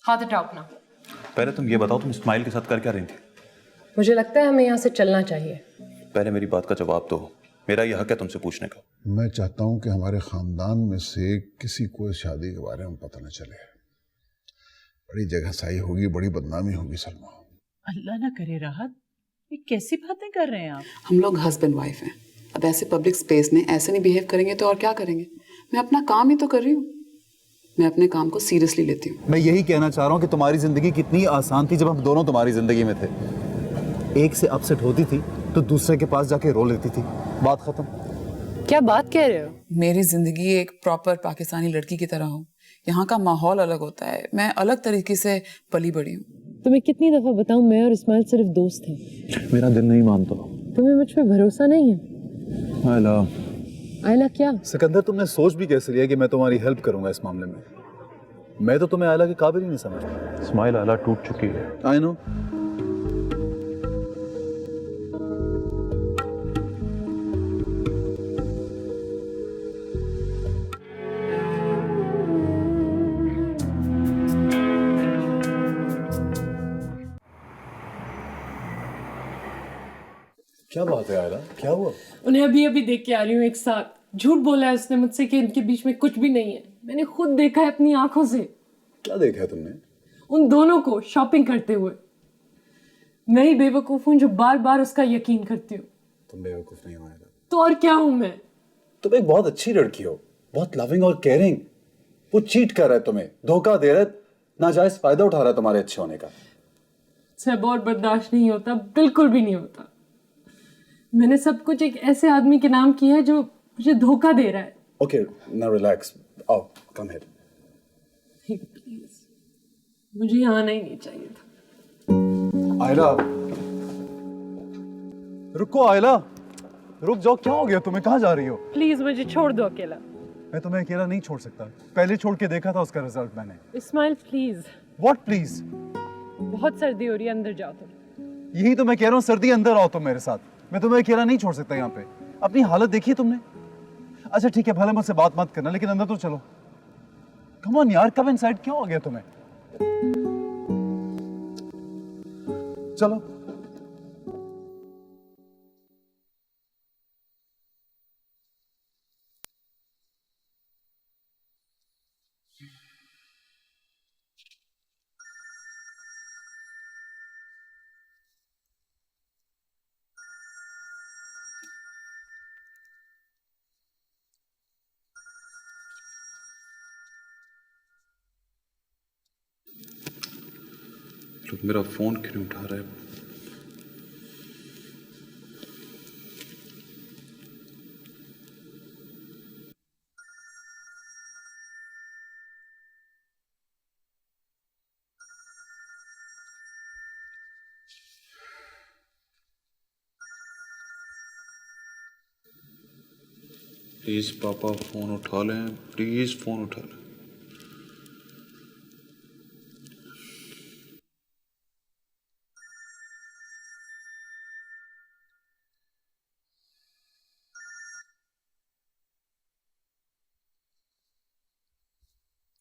हाथ हटाओ अपना। पहले तुम ये बताओ, तुम इस्माइल के साथ कर क्या रही थी? मुझे लगता है हमें यहाँ से चलना चाहिए। पहले मेरी बात का जवाब दो, मेरा यह हक है तुमसे पूछने का। मैं चाहता हूं कि हमारे खानदान में से किसी को इस शादी के बारे में पता न चले। बड़ी जगहसाई होगी, बड़ी बदनामी होगी सलमा। अल्लाह ना करे राहत, ये कैसी बातें कर रहे हैं आप? हम लोग हस्बैंड वाइफ हैं। अब ऐसे पब्लिक स्पेस में ऐसे नहीं बिहेव करेंगे तो और क्या करेंगे? मैं अपना काम ही तो कर रही हूँ। मैं अपने काम को सीरियसली लेती हूँ। मैं यही कहना चाह रहा हूँ कि तुम्हारी जिंदगी कितनी आसान थी जब हम दोनों तुम्हारी जिंदगी में थे। एक से अपसेट होती थी तो दूसरे के पास जाके रो लेती थी, बात खत्म। क्या बात कह रहे हो? मेरी जिंदगी एक प्रॉपर पाकिस्तानी लड़की की तरह हो। यहाँ का माहौल अलग होता है, मैं अलग तरीके से पली बड़ी हूँ। तुम्हें कितनी दफा बताऊं, मैं और इस्माइल सिर्फ दोस्त हैं। मेरा दिल नहीं मानता। तुम्हें मुझ पे भरोसा नहीं है? आयला, आयला क्या? सिकंदर, तुमने सोच भी कैसे लिया कि मैं तुम्हारी हेल्प करूंगा इस मामले में? मैं तो तुम्हें आयला के काबिल ही नहीं समझता। इस्माइल, आयला टूट चुकी है। I know. क्या बात है आयला, क्या हुआ? उन्हें अभी अभी देख के आ रही हूँ एक साथ। झूठ बोला है उसने मुझसे कि इनके बीच में कुछ भी नहीं है। मैंने खुद देखा है अपनी आंखों से। क्या देखा है तुमने? उन दोनों को शॉपिंग करते हुए। मैं ही बेवकूफ हूँ जो बार बार उसका यकीन करती हूँ। तुम बेवकूफ नहीं हो आयला। तो और क्या हूँ मैं? तुम एक बहुत अच्छी लड़की हो, बहुत लविंग और केयरिंग। वो चीट कर रहा है तुम्हें, धोखा दे रहा है, नाजायज फायदा उठा रहा है तुम्हारे अच्छे होने का। मुझसे अब और बर्दाश्त नहीं होता, बिल्कुल भी नहीं होता। मैंने सब कुछ एक ऐसे आदमी के नाम किया है जो मुझे धोखा दे रहा है। Okay, now relax. आओ, कम हियर। प्लीज, मुझे यहाँ आना ही नहीं चाहिए था। आयला, रुको आयला, रुक जाओ। क्या हो गया तुम्हें? कहाँ जा रही हो? प्लीज मुझे छोड़ दो अकेला। मैं तुम्हें अकेला नहीं छोड़ सकता। पहले छोड़ के देखा था उसका रिजल्ट मैंने। इस्माइल प्लीज। What please? बहुत सर्दी हो रही है, अंदर जाओ तुम। यही तो मैं कह रहा हूँ, सर्दी अंदर आओ तुम मेरे साथ। मैं तुम्हें अकेला नहीं छोड़ सकता यहाँ पे। अपनी हालत देखी तुमने? अच्छा ठीक है, भले मुझसे बात मत करना, लेकिन अंदर तो चलो। कम ऑन यार, कम इनसाइड। क्या हो गया तुम्हें? चलो। लोग मेरा फोन क्यों नहीं उठा रहे? प्लीज पापा फोन उठा लें, प्लीज फोन उठा लें।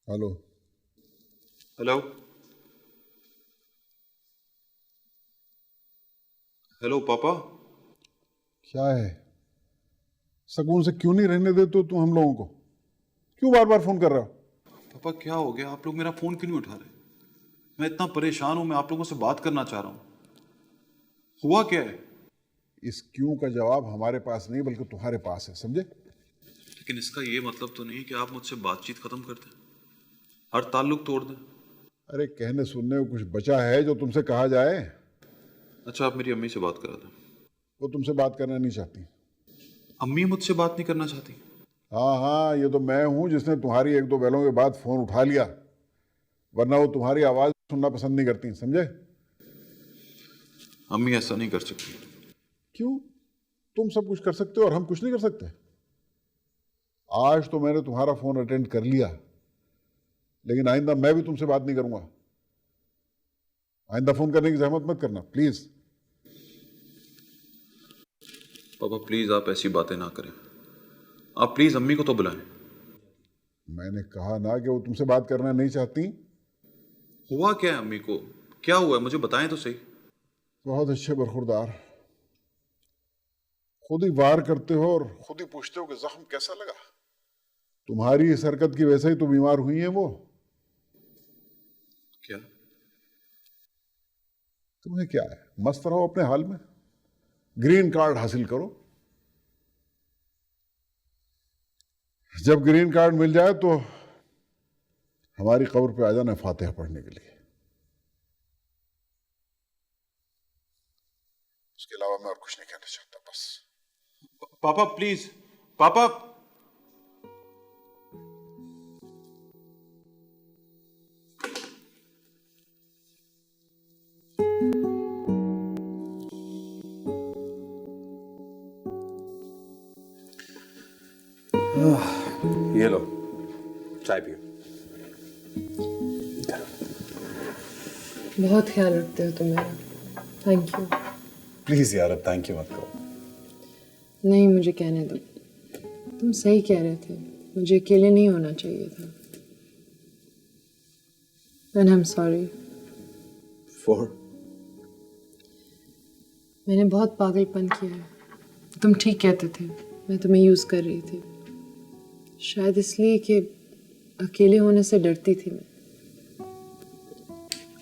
हेलो। हेलो, हेलो पापा। क्या है? सुकून से क्यों नहीं रहने देते तुम हम लोगों को? क्यों बार बार फोन कर रहे हो? पापा क्या हो गया? आप लोग मेरा फोन क्यों नहीं उठा रहे? मैं इतना परेशान हूं, मैं आप लोगों से बात करना चाह रहा हूं। हुआ क्या है? इस क्यों का जवाब हमारे पास नहीं बल्कि तुम्हारे पास है, समझे? लेकिन इसका ये मतलब तो नहीं कि आप मुझसे बातचीत खत्म कर दें, हर ताल्लुक तोड़ दें। अरे कहने सुनने को कुछ बचा है जो तुमसे कहा जाए? अच्छा, आप मेरी अम्मी से बात करा दें। वो तुमसे बात करना नहीं चाहती। अम्मी मुझसे बात नहीं करना चाहती? हाँ हाँ, ये तो मैं हूं जिसने तुम्हारी एक दो बैलों के बाद फोन उठा लिया, वरना वो तुम्हारी आवाज सुनना पसंद नहीं करती, समझे? अम्मी ऐसा नहीं कर सकती। क्यों? तुम सब कुछ कर सकते हो और हम कुछ नहीं कर सकते? आज तो मैंने तुम्हारा फोन अटेंड कर लिया, लेकिन आइंदा मैं भी तुमसे बात नहीं करूंगा। आइंदा फोन करने की जहमत मत करना प्लीज। पापा प्लीज आप ऐसी बातें ना करें। आप प्लीज अम्मी को तो बुलाएं। मैंने कहा ना कि वो तुमसे बात करना नहीं चाहती। हुआ क्या है अम्मी को? क्या हुआ है मुझे बताएं तो सही। बहुत अच्छे बरखुरदार, खुद ही वार करते हो और खुद ही पूछते हो कि जख्म कैसा लगा। तुम्हारी इस हरकत की वजह ही तो बीमार हुई है वो। क्या? तुम्हें क्या है, मस्त रहो अपने हाल में, ग्रीन कार्ड हासिल करो। जब ग्रीन कार्ड मिल जाए तो हमारी कब्र पे आ जाना फातिहा पढ़ने के लिए। उसके अलावा मैं और कुछ नहीं कहना चाहता। बस पापा प्लीज, पापा। ये लो चाय पियो। बहुत ख्याल रखते हो तुम मेरा, थैंक यू। प्लीज यार, अब थैंक यू मत करो। नहीं, मुझे कहने दो। तुम सही कह रहे थे, मुझे अकेले नहीं होना चाहिए था। And I'm sorry। फॉर? मैंने बहुत पागलपन किया है। तुम ठीक कहते थे, मैं तुम्हें यूज़ कर रही थी। शायद इसलिए कि अकेले होने से डरती थी मैं।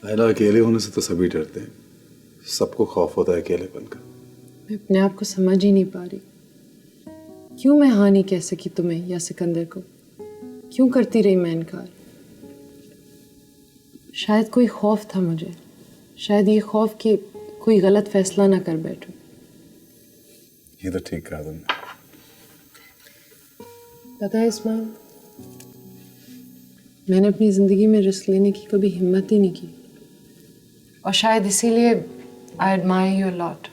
आयला, अकेले होने से तो सभी डरते हैं, सबको खौफ होता है अकेलेपन का। मैं अपने आप को समझ ही नहीं पा रही। क्यों मैं हाँ नहीं कह सकी तुम्हें या सिकंदर को? क्यों करती रही मैं इनकार? शायद कोई खौफ था मुझे, शायद ये खौफ कि कोई गलत फैसला ना कर बैठूं। ये तो ठीक कहा तुमने। पता है इस्माइल, मैंने अपनी ज़िंदगी में रिस्क लेने की कभी हिम्मत ही नहीं की, और शायद इसीलिए I admire you a lot.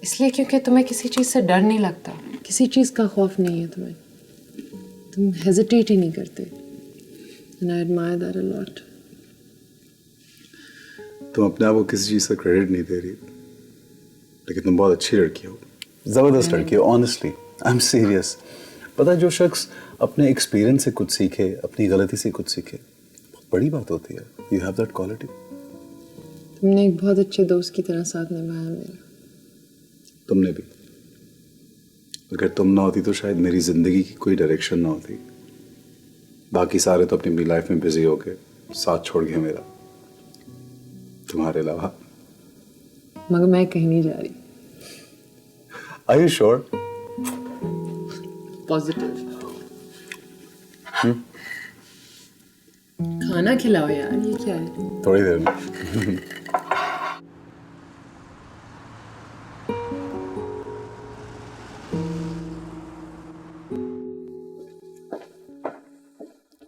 इसलिए क्योंकि तुम्हें किसी चीज़ से डर नहीं लगता, किसी चीज़ का खौफ नहीं है तुम्हें, तुम हेजिटेट ही नहीं करते। And I admire that a lot. तुम अपने आप को किसी चीज का क्रेडिट नहीं दे रही, लेकिन तुम बहुत अच्छी लड़की हो, जबरदस्त लड़की हो। Honestly I am serious. पता है, जो शख्स अपने एक्सपीरियंस से कुछ सीखे, अपनी गलती से कुछ सीखे, बहुत बड़ी बात होती है। You have that quality. तुमने एक बहुत अच्छे दोस्त की तरह साथ निभाया मेरा। तुमने भी। अगर तुम ना होती तो शायद मेरी जिंदगी की कोई डायरेक्शन ना होती। बाकी सारे तो अपनी लाइफ में बिजी हो गए, साथ छोड़ गए मेरा, तुम्हारे अलावा। मगर मैं कहीं नहीं जा रही। Are you sure? पॉजिटिव। खाना खिलाओ यार, ये क्या है? थोड़ी देर में।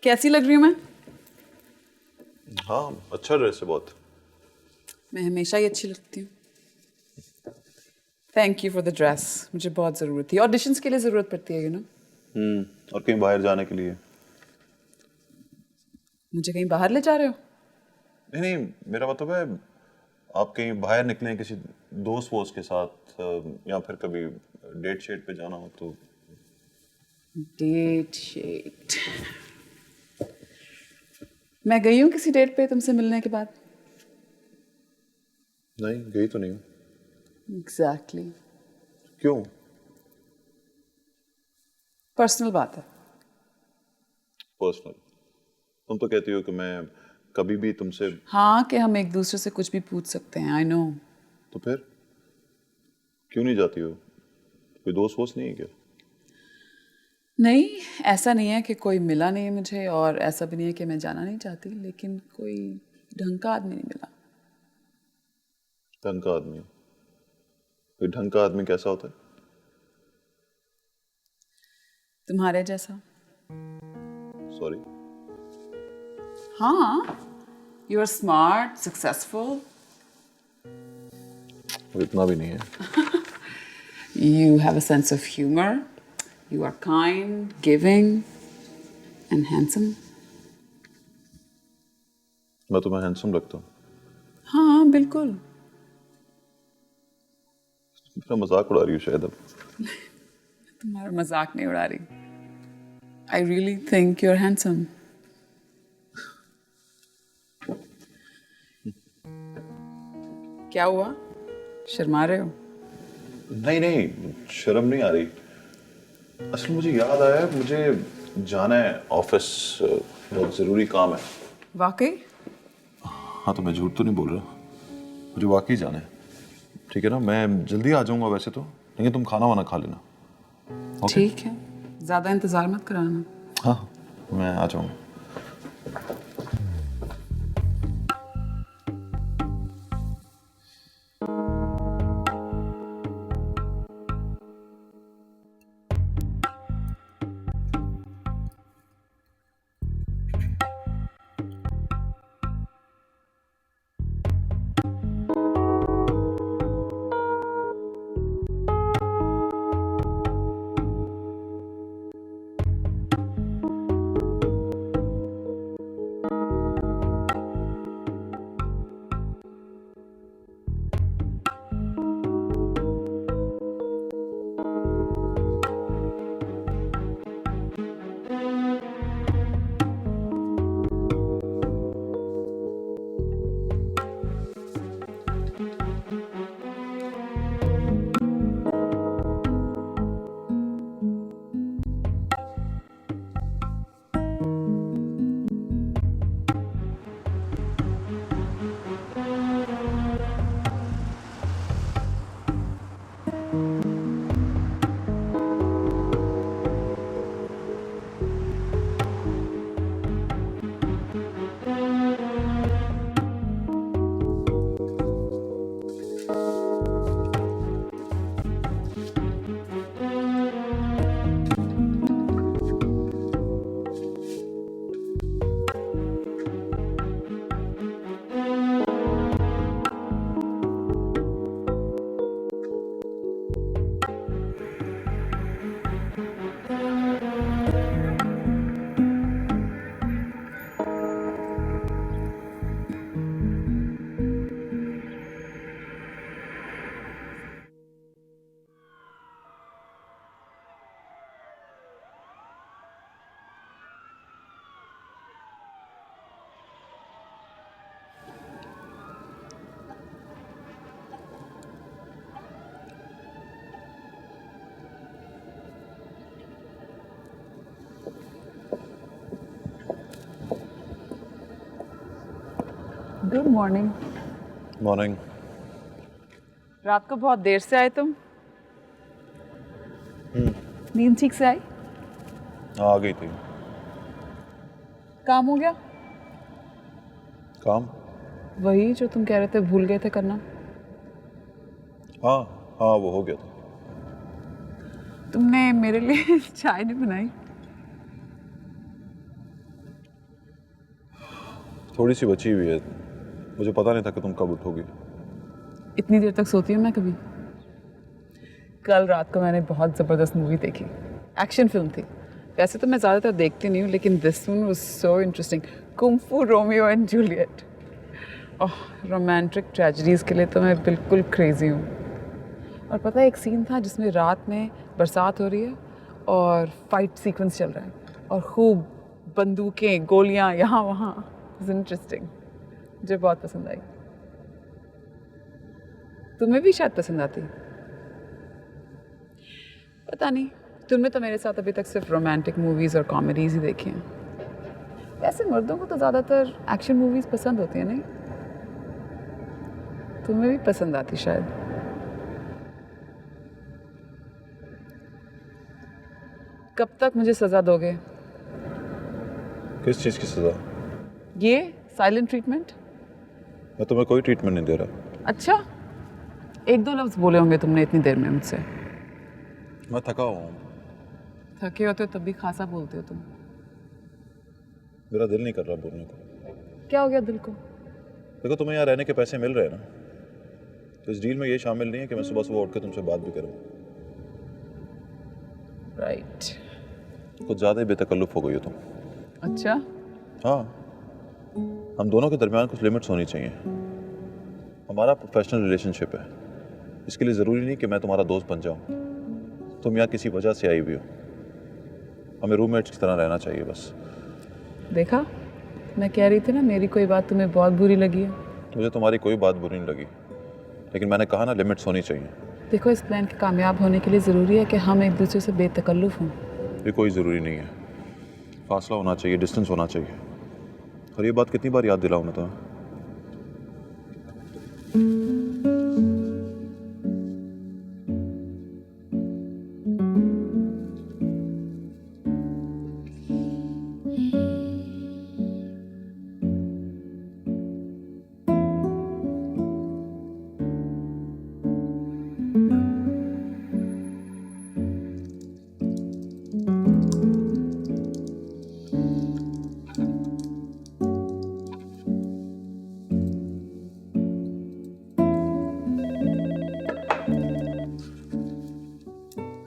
कैसी लग रही हूँ मैं? हाँ, अच्छा ड्रेस है बहुत। मैं हमेशा ही अच्छी लगती हूँ। Thank you for the dress, मुझे बहुत ज़रूरत थी। ऑडिशंस के लिए ज़रूरत पड़ती है, यू नो। और कहीं बाहर जाने के लिए? मुझे कहीं बाहर ले जा रहे हो? नहीं नहीं, मेरा मतलब है आप कहीं बाहर निकले किसी दोस्त वोस्त के साथ, या फिर कभी डेट शेट पे जाना हो तो। डेट शेट? मैं गई हूँ किसी डेट पे तुमसे मिलने के बाद? नहीं, गई तो नहीं हूँ। एग्जैक्टली। क्यों? पर्सनल बात है। पर्सनल? तुम तो कहती हो कि मैं कभी भी तुमसे। हाँ, कि हम एक दूसरे से कुछ भी पूछ सकते हैं। I know. तो फिर क्यों नहीं जाती हो? कोई दोस्त वोस्त नहीं है क्या? नहीं, ऐसा नहीं है कि कोई मिला नहीं है मुझे, और ऐसा भी नहीं है कि मैं जाना नहीं चाहती, लेकिन कोई ढंग का आदमी नहीं मिला। ढंग का आदमी? कोई ढंग का आदमी कैसा होता है? तुम्हारे जैसा। सॉरी। हाँ, यू आर स्मार्ट, सक्सेसफुल। इतना भी नहीं है। You have a sense of humor. You are kind, giving, and handsome. मैं तुम्हें हैंडसम लगता हूँ? हाँ, बिल्कुल। मेरा मजाक उड़ा रही हो शायद अब। तुम्हारा मजाक नहीं उड़ा रही। I really think you're handsome. क्या हुआ, शर्मा रहे हो? नहीं नहीं, शर्म नहीं आ रही। असल मुझे याद आया, मुझे जाना है ऑफिस, बहुत ज़रूरी काम है। वाकई? हाँ तो मैं झूठ तो नहीं बोल रहा, मुझे वाकई जाना है। ठीक है ना, मैं जल्दी आ जाऊंगा वैसे तो, लेकिन तुम खाना वाना खा लेना। ओके? ठीक है, ज़्यादा इंतज़ार मत कराना। हाँ मैं आ जाऊंगा। Good morning. मॉर्निंग। रात को बहुत देर से आए तुम? नींद ठीक से आई? आ गई थी। काम हो गया? काम? वही जो तुम कह रहे थे भूल गए थे करना। हाँ हाँ वो हो गया था। तुमने मेरे लिए चाय नहीं बनाई? थोड़ी सी बची हुई है, मुझे पता नहीं था कि तुम कब उठोगी। इतनी देर तक सोती हूँ मैं कभी? कल रात को मैंने बहुत ज़बरदस्त मूवी देखी, एक्शन फिल्म थी। वैसे तो मैं ज़्यादातर देखती नहीं हूँ, लेकिन this one was so interesting. Kung fu Romeo and Juliet. Oh, romantic tragedies के लिए तो मैं बिल्कुल क्रेज़ी हूँ। और पता है, एक सीन था जिसमें रात में बरसात हो रही है और फाइट सीक्वेंस चल रहा है और खूब बंदूकें गोलियाँ यहाँ वहाँ। इट्स इंटरेस्टिंग, मुझे बहुत पसंद आई। तुम्हें भी शायद पसंद आती, पता नहीं। तुमने तो मेरे साथ अभी तक सिर्फ रोमांटिक मूवीज़ और कॉमेडीज़ ही देखी हैं। वैसे मर्दों को तो ज़्यादातर एक्शन मूवीज़ पसंद होती हैं, नहीं? तुम्हें भी पसंद आती शायद। कब तक मुझे सज़ा दोगे? किस चीज़ की सज़ा? ये साइलेंट ट्रीटमेंट? मैं तुम्हें कोई ट्रीटमेंट नहीं दे रहा। अच्छा, एक दो लफ्ज़ बोले होंगे तुमने इतनी देर में मुझसे। मैं थका हुआ हूँ। थके होते हो तब भी खासा बोलते हो तुम। मेरा दिल नहीं कर रहा बोलने को। क्या हो गया दिल को? देखो, तुम्हें यहाँ रहने के पैसे मिल रहे हैं ना, तो इस डील में ये शामिल नहीं है कि मैं सुबह सुबह उठ के तुमसे बात भी करूँ। राइट। कुछ ज़्यादा ही बेतकल्लुफ़ हो गई हो तुम। अच्छा, हाँ, हम दोनों के दरमियान कुछ लिमिट्स होनी चाहिए। हमारा प्रोफेशनल रिलेशनशिप है, इसके लिए ज़रूरी नहीं कि मैं तुम्हारा दोस्त बन जाऊँ। तुम यहाँ किसी वजह से आई हुई हो, हमें रूममेट्स की तरह रहना चाहिए बस। देखा, मैं कह रही थी ना मेरी कोई बात तुम्हें बहुत बुरी लगी है। मुझे तुम्हारी कोई बात बुरी नहीं लगी, लेकिन मैंने कहा ना, लिमिट्स होनी चाहिए। देखो, इस प्लान के कामयाब होने के लिए ज़रूरी है कि हम एक दूसरे से बेतकल्लुफ़ हों। ये कोई ज़रूरी नहीं है। फासला होना चाहिए, डिस्टेंस होना चाहिए। और ये बात कितनी बार याद दिलाऊं मैं तुम्हें?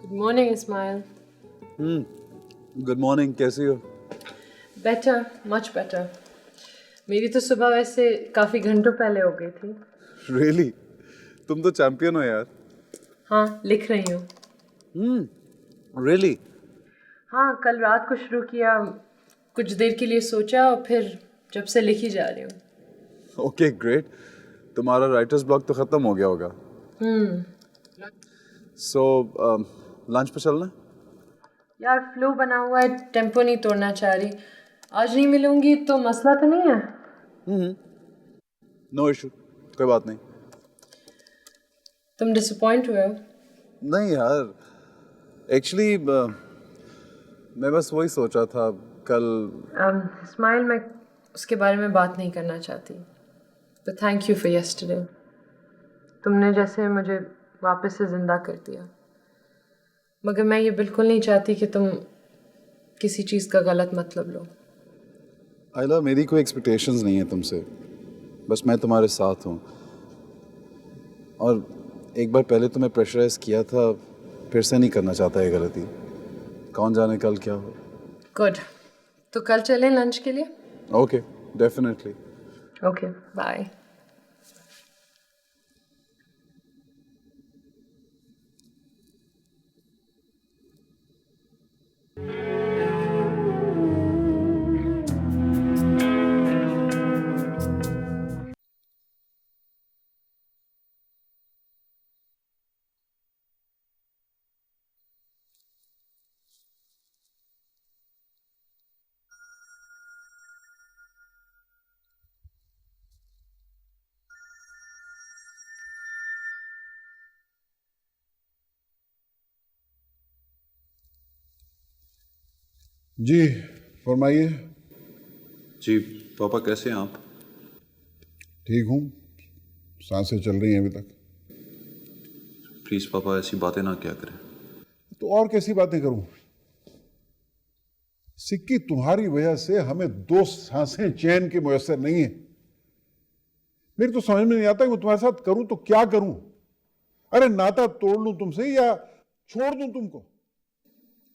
Good morning, Ismail. Good morning, कैसी हो? Better, much better. मेरी तो सुबह वैसे काफ़ी घंटों पहले हो गई थी। रियली? तुम तो चैंपियन हो यार। हाँ, लिख रही हूँ। रियली? हाँ, कल रात को शुरू किया, कुछ देर के लिए सोचा और फिर जब से लिखी जा रही हूँ। Okay, great. तुम्हारा राइटर्स ब्लॉक तो खत्म हो गया होगा। सो लंच पे चलना? यार फ्लो बना हुआ है, टेम्पो नहीं तोड़ना चाह रही। आज नहीं मिलूंगी तो मसला तो नहीं है? नो इशू, कोई बात नहीं। तुम डिसअपॉइंट हुए हो? नहीं यार, एक्चुअली मैं बस वही सोचा था कल। इस्माइल, मैं उसके बारे में बात नहीं करना चाहती। तो थैंक यू फॉर यस्टरडे। तुमने जैसे मुझे वापस से ज़िंदा कर दिया। मगर मैं ये बिल्कुल नहीं चाहती कि तुम किसी चीज़ का गलत मतलब लो। आइला, मेरी कोई एक्सपेक्टेशंस नहीं है तुमसे, बस मैं तुम्हारे साथ हूँ। और एक बार पहले तुम्हें प्रेशराइज किया था, फिर से नहीं करना चाहता ये गलती। कौन जाने कल क्या हो। गुड, तो कल चलें लंच के लिए? Okay, definitely. Okay, bye. जी फरमाइए। जी पापा, कैसे हैं आप? ठीक हूँ, सांसें चल रही हैं अभी तक। प्लीज़ पापा, ऐसी बातें ना क्या करें। तो और कैसी बातें करूं? सिक्की, तुम्हारी वजह से हमें 2 सांसें चैन की मुयस्सर नहीं है। मेरी तो समझ में नहीं आता कि मैं तुम्हारे साथ करूं तो क्या करूं। अरे नाता तोड़ लूं तुमसे या छोड़ दूं तुमको?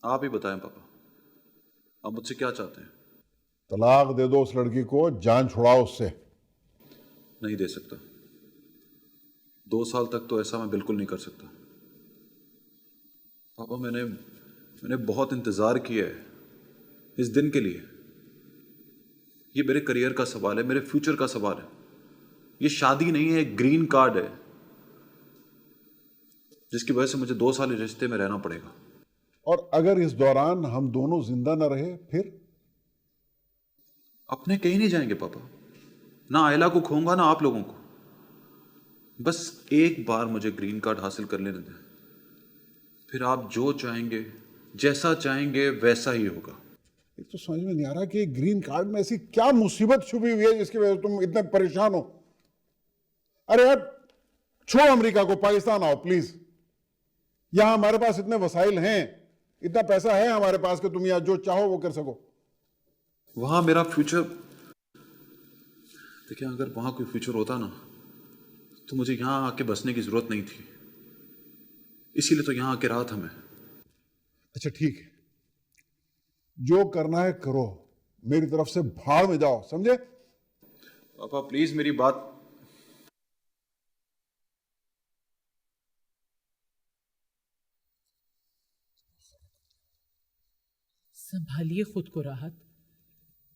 आप ही बताएं पापा, आप मुझसे क्या चाहते हैं? तलाक दे दो उस लड़की को, जान छुड़ाओ उससे। नहीं दे सकता। 2 साल तक तो ऐसा मैं बिल्कुल नहीं कर सकता पापा। मैंने बहुत इंतज़ार किया है इस दिन के लिए। ये मेरे करियर का सवाल है, मेरे फ्यूचर का सवाल है। ये शादी नहीं है, एक ग्रीन कार्ड है जिसकी वजह से मुझे 2 साल इस रिश्ते में रहना पड़ेगा। और अगर इस दौरान हम दोनों जिंदा न रहे फिर? अपने कहीं नहीं जाएंगे पापा। ना आयला को खोऊंगा, ना आप लोगों को। बस एक बार मुझे ग्रीन कार्ड हासिल कर लेने दें, फिर आप जो चाहेंगे, जैसा चाहेंगे वैसा ही होगा। एक तो समझ में नहीं आ रहा कि ग्रीन कार्ड में ऐसी क्या मुसीबत छुपी हुई है जिसकी वजह से तुम इतने परेशान हो। अरे यार छोड़ो अमेरिका को, पाकिस्तान आओ प्लीज। यहां हमारे पास इतने वसाइल हैं, इतना पैसा है हमारे पास कि तुम यहां जो चाहो वो कर सको। वहां मेरा फ्यूचर, देखिए अगर वहां कोई फ्यूचर होता ना तो मुझे यहां आके बसने की जरूरत नहीं थी। इसीलिए तो यहां आके रहा था मैं। अच्छा ठीक है, जो करना है करो, मेरी तरफ से भाड़ में जाओ, समझे? पापा प्लीज मेरी बात। संभालिए खुद को राहत।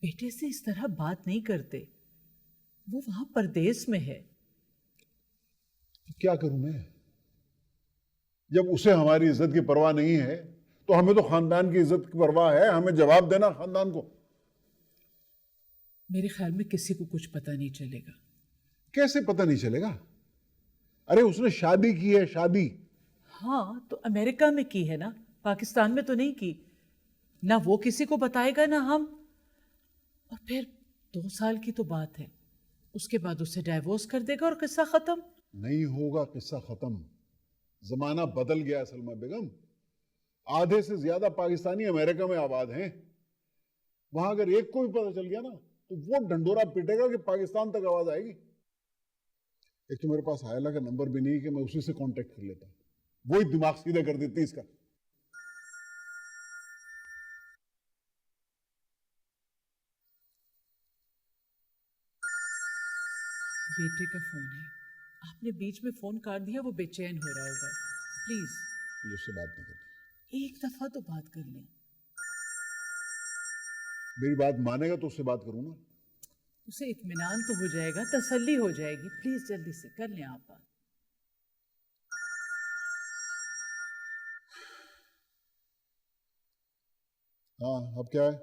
बेटे से इस तरह बात नहीं करते, वो वहां परदेश में है। तो क्या करूं मैं? जब उसे हमारी इज्जत की परवाह नहीं है तो हमें तो खानदान की इज्जत की परवाह है, हमें जवाब देना खानदान को। मेरे ख्याल में किसी को कुछ पता नहीं चलेगा। कैसे पता नहीं चलेगा? अरे उसने शादी की है, शादी। हाँ, तो अमेरिका में की है ना, पाकिस्तान में तो नहीं की ना। वो किसी को बताएगा ना हम। और फिर 2 साल की तो बात है, उसके बाद उससे डाइवोर्स कर देगा और किस्सा खत्म। नहीं होगा किस्सा खत्म। जमाना बदल गया सलमा बेगम। आधे से ज्यादा पाकिस्तानी अमेरिका में आबाद हैं। वहां अगर एक को भी पता चल गया ना तो वो ढंडोरा पीटेगा कि पाकिस्तान तक आवाज आएगी। एक तो मेरे पास आयला का नंबर भी नहीं कि मैं उसी से कांटेक्ट कर लेता, वो ही दिमाग सीधा कर देती इसका। बेटे का फोन है, आपने बीच में फोन काट दिया, वो बेचैन हो रहा होगा। प्लीज मुझे उससे बात नहीं करनी। एक दफा तो बात कर लें। मेरी बात मानेगा तो उससे बात करूं ना। उसे इत्मीनान तो हो जाएगा, तसल्ली हो जाएगी। प्लीज जल्दी से कर लें आप बात। हाँ, अब क्या है?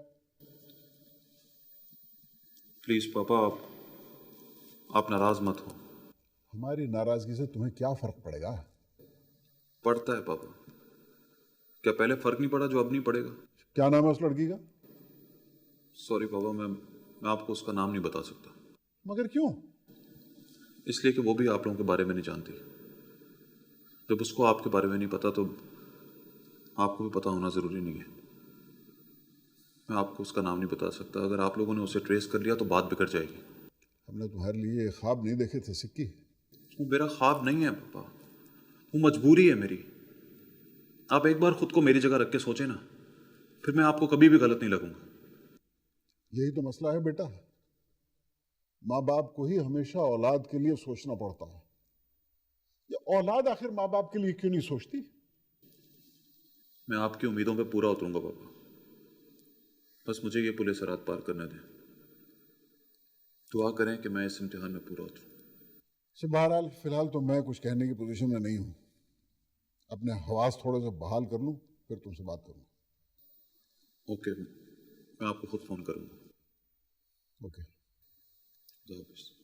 प्लीज पापा, आप नाराज मत हो। हमारी नाराजगी से तुम्हें क्या फर्क पड़ेगा? पड़ता है पापा। क्या पहले फर्क नहीं पड़ा जो अब नहीं पड़ेगा? क्या नाम है उस लड़की का? सॉरी पापा, मैं आपको उसका नाम नहीं बता सकता। मगर क्यों? इसलिए कि वो भी आप लोगों के बारे में नहीं जानती। जब उसको आपके बारे में नहीं पता तो आपको भी पता होना ज़रूरी नहीं है। मैं आपको उसका नाम नहीं बता सकता। अगर आप लोगों ने उसे ट्रेस कर लिया तो बात बिगड़ जाएगी। हमने तुम्हारे लिए ये ख्वाब नहीं देखे थे सिक्की। वो मेरा ख्वाब नहीं है पापा, वो मजबूरी है मेरी। आप एक बार खुद को मेरी जगह रख के सोचें ना, फिर मैं आपको कभी भी गलत नहीं लगूंगा। यही तो मसला है बेटा। माँ बाप को ही हमेशा औलाद के लिए सोचना पड़ता है। ये औलाद आखिर माँ बाप के लिए क्यों नहीं सोचती? मैं आपकी उम्मीदों पे पूरा उतरूंगा पापा, बस मुझे ये पुलिस रात पार करने दें। दुआ करें कि मैं इस इम्तिहान में पूरा उतरूं। बहरहाल फिलहाल तो मैं कुछ कहने की पोजीशन में नहीं हूं। अपने हवास थोड़े से बहाल कर लूं, फिर तुमसे बात करूंगा। ओके, मैं आपको खुद फोन करूंगा। ओके। खुदा हाफिज़।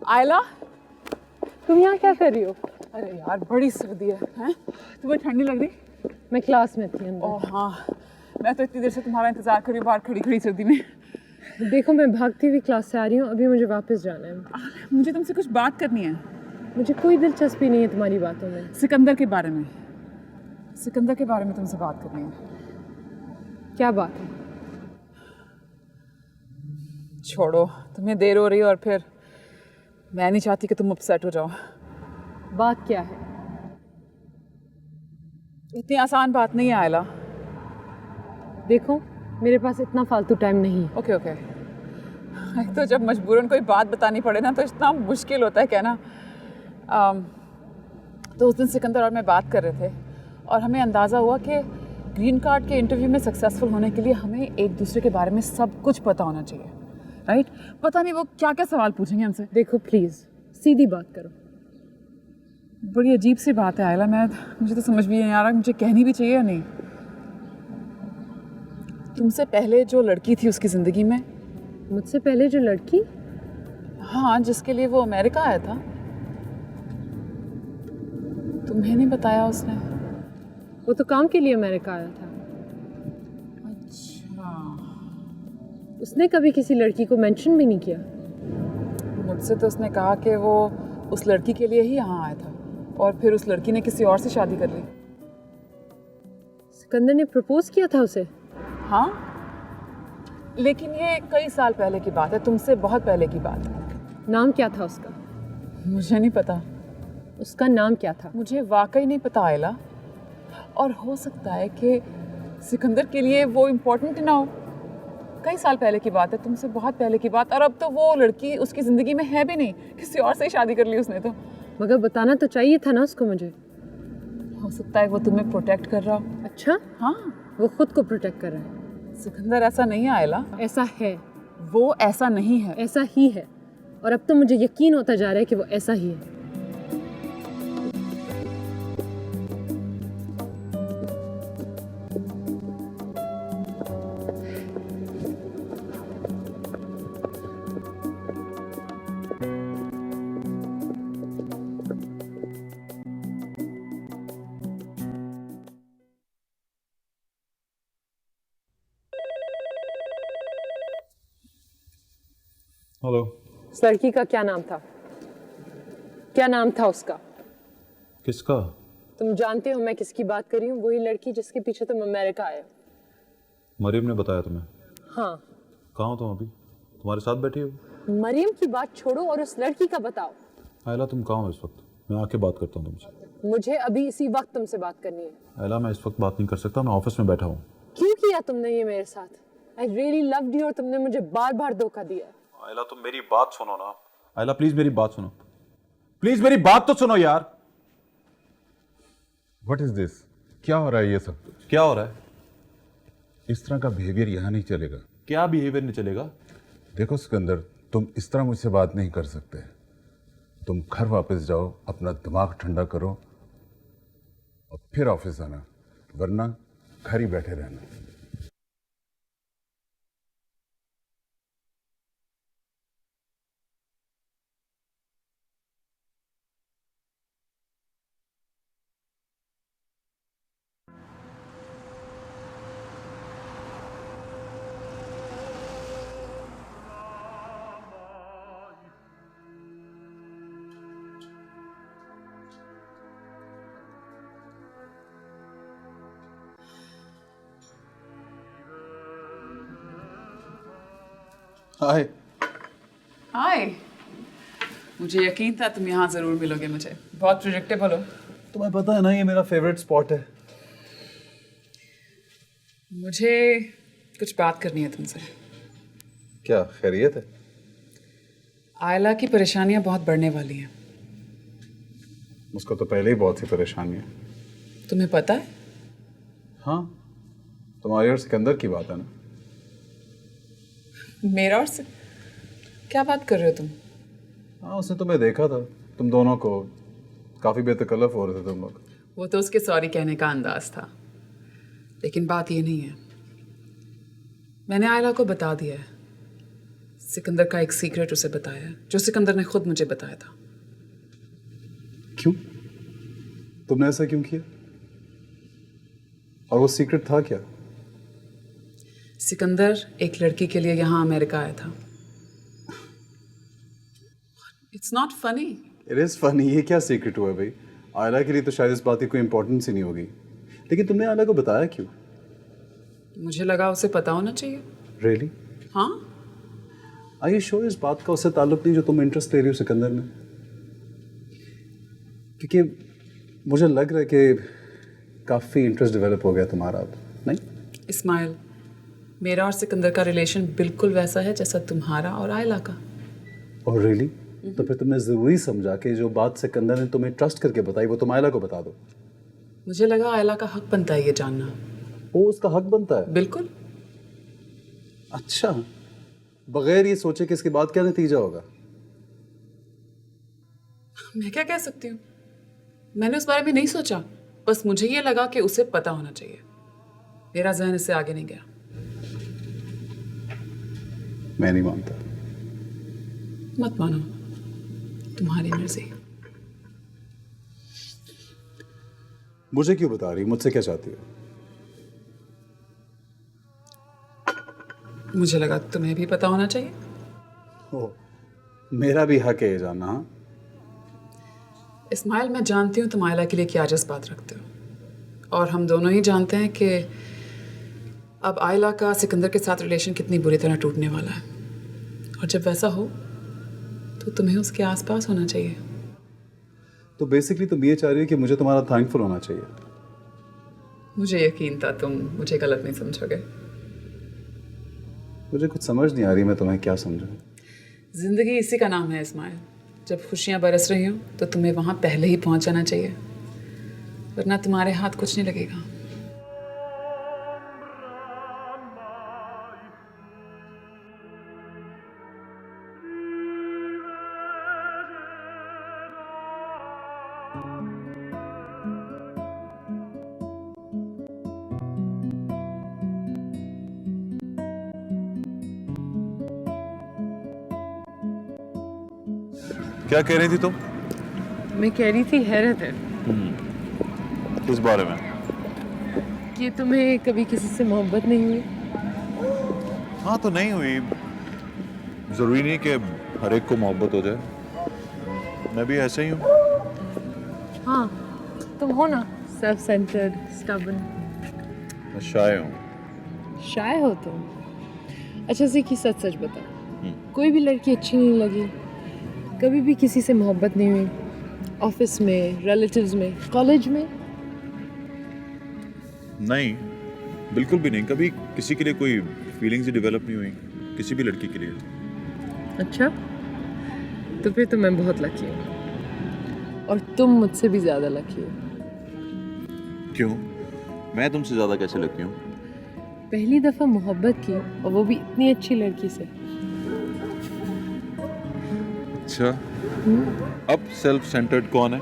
आयला, तुम यहाँ क्या कर रही हो? अरे यार बड़ी सर्दी है, हैं? तुम्हें ठंडी लग रही? मैं क्लास में थी अंदर। ओह हाँ, मैं तो इतनी देर से तुम्हारा इंतजार कर रही हूँ बाहर खड़ी खड़ी सर्दी में। देखो मैं भागती हुई क्लास से आ रही हूँ, अभी मुझे वापस जाना है। मुझे तुमसे कुछ बात करनी है। मुझे कोई दिलचस्पी नहीं है तुम्हारी बातों में। सिकंदर के बारे में तुमसे बात करनी है। क्या बात है? छोड़ो, तुम्हें देर हो रही है और फिर मैं नहीं चाहती कि तुम अपसेट हो जाओ। बात क्या है? इतनी आसान बात नहीं है आयला। देखो, मेरे पास इतना फालतू टाइम नहीं है। Okay okay. एक तो जब मजबूरन कोई बात बतानी पड़े ना तो इतना मुश्किल होता है कहना। तो उस दिन सिकंदर और मैं बात कर रहे थे और हमें अंदाज़ा हुआ कि ग्रीन कार्ड के इंटरव्यू में सक्सेसफुल होने के लिए हमें एक दूसरे के बारे में सब कुछ पता होना चाहिए, राइट? पता नहीं वो क्या क्या सवाल पूछेंगे हमसे। देखो प्लीज़, सीधी बात करो। बड़ी अजीब सी बात है आयला, मुझे तो समझ भी नहीं आ रहा मुझे कहनी भी चाहिए या नहीं। तुमसे पहले जो लड़की थी उसकी ज़िंदगी में, मुझसे पहले जो लड़की? हाँ, जिसके लिए वो अमेरिका आया था, तुम्हें नहीं बताया उसने? वो तो काम के लिए अमेरिका आया था। अच्छा। उसने कभी किसी लड़की को मेंशन भी नहीं किया। मुझसे तो उसने कहा कि वो उस लड़की के लिए ही यहाँ आया था और फिर उस लड़की ने किसी और से शादी कर ली। सिकंदर ने प्रपोज किया था उसे? हाँ, लेकिन ये कई साल पहले की बात है, तुमसे बहुत पहले की बात है। नाम क्या था उसका? मुझे नहीं पता। उसका नाम क्या था? मुझे वाकई नहीं पता आयला, और हो सकता है कि सिकंदर के लिए वो इम्पोर्टेंट ना हो। कई साल पहले की बात है, तुमसे बहुत पहले की बात, और अब तो वो लड़की उसकी ज़िंदगी में है भी नहीं, किसी और से ही शादी कर ली उसने तो। मगर बताना तो चाहिए था ना उसको मुझे। हो सकता है वो तुम्हें प्रोटेक्ट कर रहा हो। अच्छा? हाँ, वो खुद को प्रोटेक्ट कर रहा है। सिकंदर ऐसा नहीं है आयला। ऐसा है। वो ऐसा नहीं है। ऐसा ही है, और अब तो मुझे यकीन होता जा रहा है कि वो ऐसा ही है। हेलो। उस लड़की का क्या नाम था? क्या नाम था उसका? किसका? तुम जानते हो मैं किसकी बात कर रही हूँ? वही लड़की जिसके पीछे तुम अमेरिका आए हो। मरियम ने बताया तुम्हें? हाँ। कहाँ हो तुम अभी? तुम्हारे साथ बैठी हो? मरियम की बात छोड़ो और उस लड़की का बताओ। आयला, तुम कहाँ हो इस वक्त? मैं आके बात करता हूँ तुमसे। मुझे अभी इसी वक्त तुमसे बात करनी है। आयला, मैं इस वक्त बात नहीं कर सकता, मैं ऑफिस में बैठा हूँ। क्यों किया तुमने ये मेरे साथ? आई रियली लव्ड यू और तुमने मुझे बार बार धोखा दिया। आयला, तुम मेरी बात सुनो ना। आयला प्लीज मेरी बात सुनो, प्लीज मेरी बात तो सुनो यार। What is this? क्या हो रहा है ये सब? क्या हो रहा है? इस तरह का बिहेवियर यहाँ नहीं चलेगा। क्या बिहेवियर नहीं चलेगा? देखो सिकंदर, तुम इस तरह मुझसे बात नहीं कर सकते। तुम घर वापस जाओ, अपना दिमाग ठंडा करो और फिर ऑफिस आना, वरना घर ही बैठे रहना। हाय। हाय, मुझे यकीन था तुम यहाँ ज़रूर मिलोगे मुझे। बहुत प्रिडिक्टेबल हो। तुम्हें पता है ना ये मेरा फेवरेट स्पॉट है। मुझे कुछ बात करनी है तुमसे। क्या खैरियत है? आयला की परेशानियाँ बहुत बढ़ने वाली हैं। उसको तो पहले ही बहुत सी परेशानी है। तुम्हें पता है? हाँ, तुम्हारी और सिकंदर की बात है ना। मेरा और से क्या बात कर रहे हो तुम? हाँ, उसने तुम्हें देखा था, तुम दोनों को काफ़ी बेतकल्लफ हो रहे थे तुम लोग। वो तो उसके सॉरी कहने का अंदाज था, लेकिन बात ये नहीं है। मैंने आयला को बता दिया है। सिकंदर का एक सीक्रेट उसे बताया है, जो सिकंदर ने खुद मुझे बताया था। क्यों? तुमने ऐसा क्यों किया? और वो सीक्रेट था क्या? सिकंदर एक लड़की के लिए यहाँ अमेरिका आया था। It's not funny. It is funny. ये क्या सीक्रेट हुआ भाई? आयला के लिए तो शायद इस बात की कोई इंपॉर्टेंस ही नहीं होगी, लेकिन तुमने आयला को बताया क्यों? मुझे लगा उसे पता होना चाहिए। रियली? हाँ। Are you sure इस बात का उससे ताल्लुक नहीं जो तुम इंटरेस्ट ले रही हो सिकंदर में? क्योंकि मुझे लग रहा है कि काफ़ी इंटरेस्ट डेवलप हो गया तुम्हारा अब, नहीं? इस्माइल, मेरा और सिकंदर का रिलेशन बिल्कुल वैसा है जैसा तुम्हारा और आयला का। और रियली? तो फिर तुमने ज़रूरी समझा कि जो बात सिकंदर ने तुम्हें ट्रस्ट करके बताई वो तुम आयला को बता दो। मुझे लगा आयला का हक बनता है ये जानना। वो उसका हक बनता है? बिल्कुल। अच्छा, बगैर ये सोचे कि इसके बाद क्या नतीजा होगा? मैं क्या कह सकती हूँ? मैंने उस बारे में नहीं सोचा, बस मुझे ये लगा कि उसे पता होना चाहिए। मेरा जहन इससे आगे नहीं गया। मैं नहीं मानता। मत मानो, तुम्हारी मर्जी। मुझे क्यों बता रही? मुझसे क्या चाहती हो? मुझे लगा तुम्हें भी पता होना चाहिए। ओ, मेरा भी हक है ये जानना। हाँ? इस्माइल, मैं जानती हूँ तुम आयला के लिए क्या जज्बात रखते हो, और हम दोनों ही जानते हैं कि अब आयला का सिकंदर के साथ रिलेशन कितनी बुरी तरह टूटने वाला है, और जब वैसा हो तो तुम्हें उसके आसपास होना चाहिए। तो बेसिकली तुम ये चाह रही हो कि मुझे तुम्हारा थैंकफुल होना चाहिए? मुझे यकीन था तुम मुझे गलत नहीं समझोगे। मुझे कुछ समझ नहीं आ रही मैं तुम्हें क्या समझूं। जिंदगी इसी का नाम है इस्माइल। जब खुशियाँ बरस रही हों तो तुम्हें वहाँ पहले ही पहुँच जाना चाहिए, वरना तुम्हारे हाथ कुछ नहीं लगेगा। क्या कह रही थी तुम? मैं कह रही थी हैरत है किस बारे में? कि तुम्हें कभी किसी से मोहब्बत नहीं हुई। हाँ तो नहीं हुई, जरूरी नहीं कि हर एक को मोहब्बत हो जाए। मैं भी ऐसे ही हूँ। हाँ, तुम हो ना सेल्फ सेंटर्ड, स्टबर्न। मैं शाय हूँ। शाय हो तुम? अच्छा सीखी, सच सच बता, कोई भी लड़की अच्छी नहीं लगी? कभी भी किसी से मोहब्बत नहीं हुई? ऑफिस में, रिलेटिव्स में, कॉलेज में? नहीं, बिल्कुल भी नहीं। कभी किसी के लिए कोई फीलिंग्स ही डेवलप नहीं हुई, किसी भी लड़की के लिए। अच्छा, तो फिर तो मैं बहुत लकी हूँ, और तुम मुझसे भी ज़्यादा लकी हो। क्यों? मैं तुमसे ज़्यादा कैसे लगती हूँ? पहली दफ़ा मोहब्बत की, और वो भी इतनी अच्छी लड़की से। अच्छा, अब सेल्फ सेंटर्ड कौन है?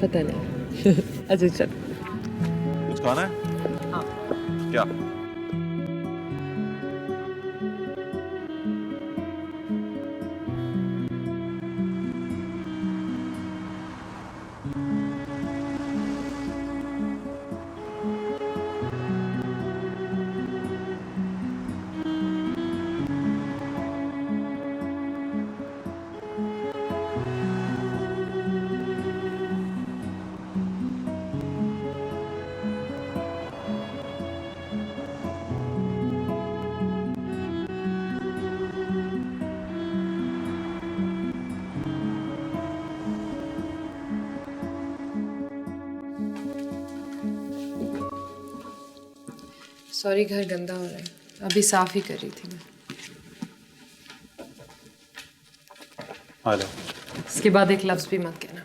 पता नहीं। अच्छा चल, कुछ खाना है? हाँ। क्या? सॉरी, घर गंदा हो रहा है, अभी साफ ही कर रही थी मैं। हेलो। इसके बाद एक लफ्ज़ भी मत कहना।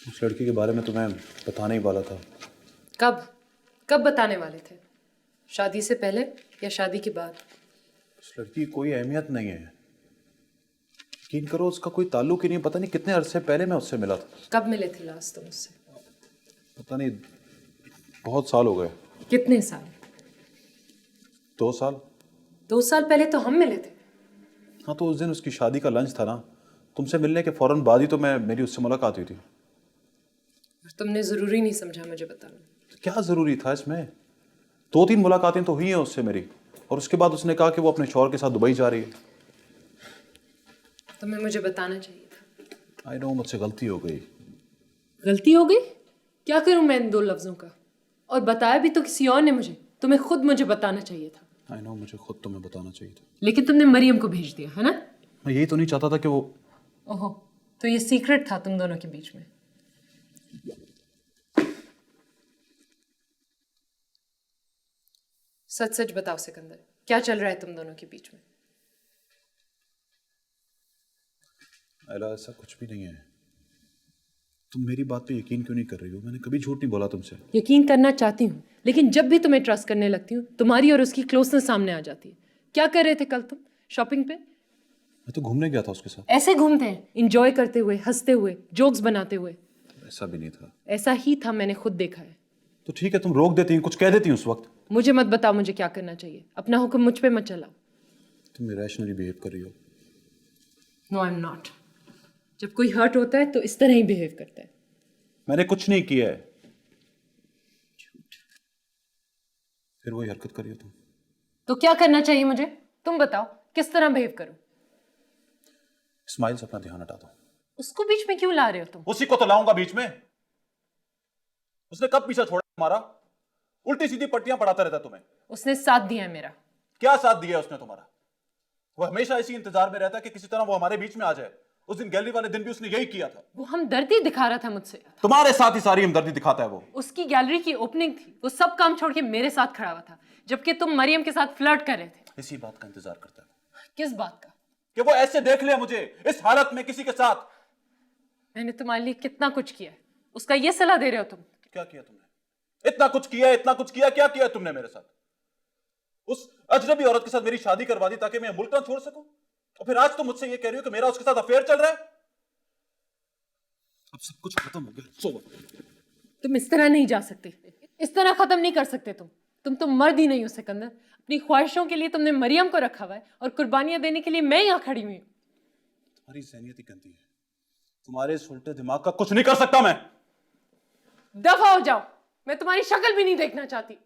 उस लड़की के बारे में तुम्हें बताने ही वाला था। कब कब बताने वाले थे? शादी से पहले या शादी के बाद? उस लड़की की कोई अहमियत नहीं है, यकीन करो उसका कोई ताल्लुक ही नहीं। पता नहीं कितने अरसे पहले मैं उससे मिला था। कब मिले थे लास्ट तुम उससे? पता नहीं, बहुत साल हो गए। कितने साल? 2 साल। 2 साल पहले तो हम मिले थे। हाँ तो उस दिन उसकी शादी का लंच था ना, तुमसे मिलने के फौरन बाद ही तो मेरी उससे मुलाकात हुई थी। और तुमने ज़रूरी नहीं समझा मुझे बताना। तो क्या ज़रूरी था इसमें? 2-3 मुलाकातें तो हुई हैं उससे मेरी, और उसके बाद उसने कहा कि वो अपने शौहर के साथ दुबई जा रही है। तुम्हें मुझे बताना चाहिए था। आई नो, मुझसे गलती हो गई। गलती हो गई? क्या करूं मैं इन 2 लफ्ज़ों का? और बताया भी तो किसी और ने मुझे। तुम्हें खुद मुझे बताना चाहिए था। आई नो, मुझे खुद तुम्हें बताना चाहिए था। लेकिन तुमने मरियम को भेज दिया है ना? मैं यही तो नहीं चाहता था कि वो... ओहो, तो ये सीक्रेट था तुम दोनों के बीच में। सच सच बताओ सिकंदर, क्या चल रहा है तुम दोनों के बीच में? आयला, ऐसा कुछ भी नहीं है। तुम मेरी बात पे यकीन क्यों नहीं कर रही हो? मैंने कभी झूठ नहीं बोला तुमसे। यकीन करना चाहती हूँ, लेकिन जब भी तुम्हें ट्रस्ट करने लगती हूँ तुम्हारी और उसकी क्लोजनेस सामने आ जाती है। क्या कर रहे थे कल तुम शॉपिंग पे? मैं तो घूमने गया था उसके साथ। ऐसे घूमते हैं, इंजॉय करते हुए, हंसते हुए, जोक्स बनाते हुए। ऐसा भी नहीं था। ऐसा ही था, मैंने खुद देखा है। तो ठीक है, तुम रोक देती, कुछ कह देती उस वक्त। मुझे मत बताओ मुझे क्या करना चाहिए। अपना हुक्म मुझ पे मत चलाओ। तुम इरेशनली बिहेव कर रही हो। No I am not. जब कोई हर्ट होता है तो इस तरह ही बिहेव करता है। मैंने कुछ नहीं किया है। फिर वही हरकत करी हो तुम। तो क्या करना चाहिए मुझे? तुम बताओ, किस तरह बिहेव करूं? स्माइल से अपना ध्यान हटा दो। उसको बीच में क्यों ला रहे हो तुम? उसी को तो लाऊंगा बीच में। उसने कब पीछा छोड़ा हमारा? उल्टी सीधी पट्टियां पढ़ाता रहता तुम्हें। उसने साथ दिया है मेरा। क्या साथ दिया उसने तुम्हारा? वो हमेशा इसी इंतजार में रहता है कि किसी तरह वो हमारे बीच में आ जाए। उस दिन गैलरी वाले दिन भी उसने यही किया था। वो हमदर्दी दिखा रहा था मुझसे। तुम्हारे साथ ही सारी हमदर्दी दिखाता है वो। उसकी गैलरी की ओपनिंग थी, वो सब काम छोड़ के मेरे साथ खड़ा हुआ था, जबकि तुम मरियम के साथ फ्लर्ट कर रहे थे। इसी बात का इंतजार करता है। किस बात का? कि वो ऐसे देख ले मुझे इस हालत में किसी के साथ। मैंने तुम्हारे लिए कितना कुछ किया है, उसका ये सलाह दे रहे हो तुम? क्या किया तुमने? इतना कुछ किया, इतना कुछ किया, क्या किया तुमने मेरे साथ? उस अजनबी औरत के साथ मेरी शादी करवा दी ताकि मैं मुल्क ना छोड़ सकूं, और फिर आज तुम मुझसे ये कह रही हो कि मेरा उसके साथ अफेयर चल रहा है। अब सब कुछ खत्म हो गया। सो तुम इस तरह नहीं जा सकते, इस तरह खत्म नहीं कर सकते। तुम तो मर्द ही नहीं हो सिकंदर। अपनी ख्वाहिशों के लिए तुमने मरियम को रखा हुआ है और कुर्बानियां देने के लिए मैं यहाँ खड़ी हुई हूँ। तुम्हारी ज़हनियत ही गंदी है। तुम्हारे इस उल्टे दिमाग का कुछ नहीं कर सकता मैं। दफा हो जाओ, मैं तुम्हारी शक्ल भी नहीं देखना चाहती।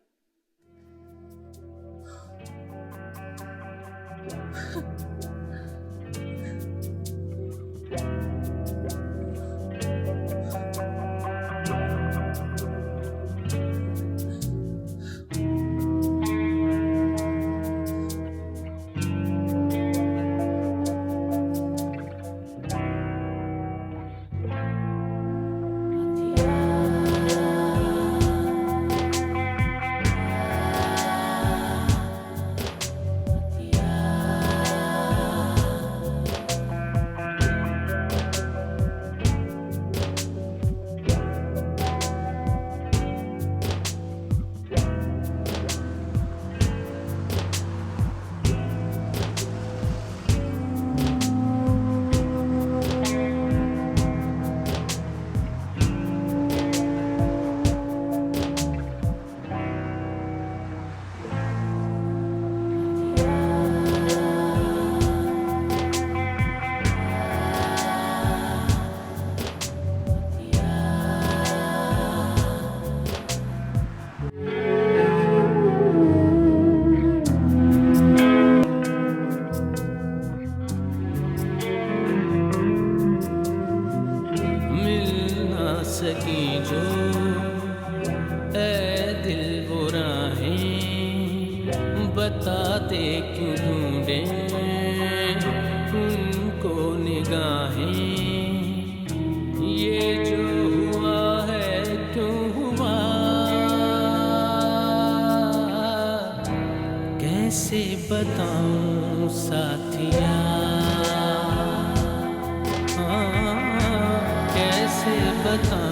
सकी जो ऐ दिल वो राहें बताते क्यों ढूंढे उनको निगाहें। ये जो हुआ है क्यों हुआ, कैसे बताऊं साथिया, कैसे बताऊं